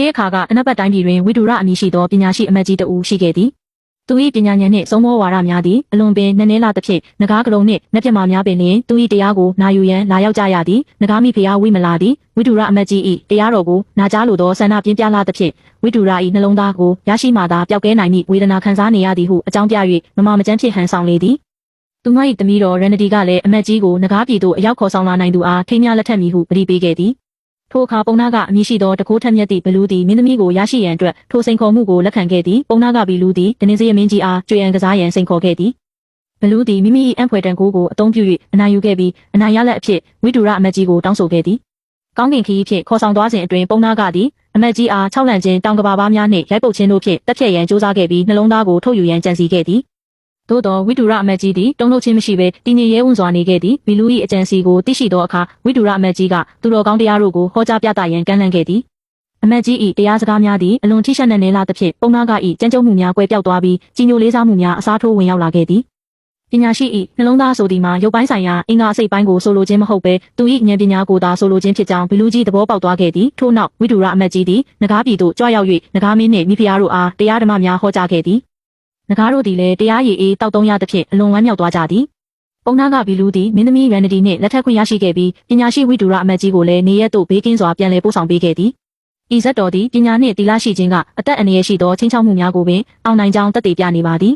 ရှေးအခါကအနက်ဘက်တိုင်းပြည်တွင်ဝိတုရအမည်ရှိသောပညာရှိအမတ်ကြီးတဦးရှိခဲ့သည်သူ၏ပညာဉာဏ်နှင့်သုံးမောဝါဒများသည်အလွန်ပင်နက်နဲလာသဖြင့်နဂါးကလုံးနှင့်နက်ပြမများပင်လျင်သူ၏တရားကိုနာယူရန်လာရောက်ကြရသည်နဂါးမိဖုရားဝိမလာသည်ဝိတုရအမတ်ကြီး၏တရားတော်ကိုနာကြားလိုသောဆန္ဒပြင်းပြလာသဖြင့်ဝိတုရ၏နှလုံးသားကိုရရှိမှသာပျောက်ကဲနိုင်မည့်ဝေဒနာခံစားနေရသည်ဟုအကြောင်းပြ၍မမကျန်းဖြစ်ဟန်ဆောင်လေသည်သူမ၏သမီးတော်ရန်နဒီကလည်းအမတ်ကြီးကိုနဂါးပြည်သို့အရောက်ခေါ်ဆောင်လာနိုင်သူအားထိမ်းမြလက်ထက်မည်ဟုပရိပေးခဲ့သည်ထိုအခါပုံနာကအမည်ရှိသောတကိုးထက်မြက်သည့်ဘလူးသည်မင်းသမီးကိုရရှိရန်အတွက်ထိုစိန်ခေါ်မှုကိုလက်ခံခဲ့သည်ပုံနာကဘီလူးသည်ဒနင်းစရမင်းကြီးအားကြွေရန်ကစားရန်စိန်ခေါ်ခဲ့သည်ဘလူးသည်မိမိ၏အံ့ဖွယ်တန်ခိုးကိုအသုံးပြု၍အနိုင်ယူခဲ့ပြီးအနိုင်ရလက်အဖြစ်ဝိတုရအမတ်ကြီးကိုတောင်းဆိုခဲ့သည်ကောင်းကင်ခရီးဖြင့်ခေါ်ဆောင်သွားစဉ်အတွင်းပုံနာကသည်အမတ်ကြီးအား၆လန့်ချင်းတောင်ကဘာဘာများနှင့်ရိုက်ပုတ်ခြင်းတို့ဖြင့်တက်ဖြတ်ရန်ကြိုးစားခဲ့ပြီးနှလုံးသားကိုထုတ်ယူရန်ကြံစည်ခဲ့သည်သို့သောဝိတုရအမတ်ကြီးသည်တုံ့လုပ်ခြင်းမရှိဘဲတည်ငြိမ်ရဲဝံ့စွာနေခဲ့သည်ဘီလူး၏အကြံစီကိုသိရှိသောအခါဝိတုရအမတ်ကြီးကသူတော်ကောင်းတရားတို့ကိုဟောကြားပြသရန်ကမ်းလှမ်းခဲ့သည်အမတ်ကြီး၏တရားစကားများသည်အလွန်ထိရှက်နေလာသဖြင့်ပုံနာက၏ကြမ်းကြုတ်မှုများကွဲပြောက်သွားပြီးကြီးညိုလေးစားမှုများအစားထိုးဝင်ရောက်လာခဲ့သည်ပညာရှိ၏နှလုံးသားဆိုသည်မှာရုပ်ပိုင်းဆိုင်ရာအင်္ဂါအစိတ်ပိုင်းကိုဆိုလိုခြင်းမဟုတ်ဘဲသူ၏ဉာဏ်ပညာကိုသာဆိုလိုခြင်းဖြစ်ကြောင်းဘီလူးကြီးသဘောပေါက်သွားခဲ့သည်ထို့နောက်ဝိတုရအမတ်ကြီးသည်နဂါးပြည်သို့ကြွရောက်၍နဂါးမင်းနှင့်မိဖုရားတို့အားတရားဓမ္မများဟောကြားခဲ့သည်နဂါးတို့သည်လည်းတရားရည်အေးတောက်သုံးရသဖြင့်အလွန်ဝမ်းမြောက်သွားကြသည်ပုံနာကဘီလူးသည်မင်းသမီးရန်နဒီနှင့်လက်ထပ်ခွင့်ရရှိခဲ့ပြီးပညာရှိဝိတုရအမတ်ကြီးကိုလည်းနေရက်သို့ဘေးကင်းစွာပြန်လည်ပို့ဆောင်ပေးခဲ့သည်ဤဇက်တော်သည်ပညာနှင့်သီလရှိခြင်းကအသက်အန္တရာယ်ရှိသောချင်းချောက်မှုများကိုပင်အောင်နိုင်ကြောင်းသက်သေပြနေပါသည်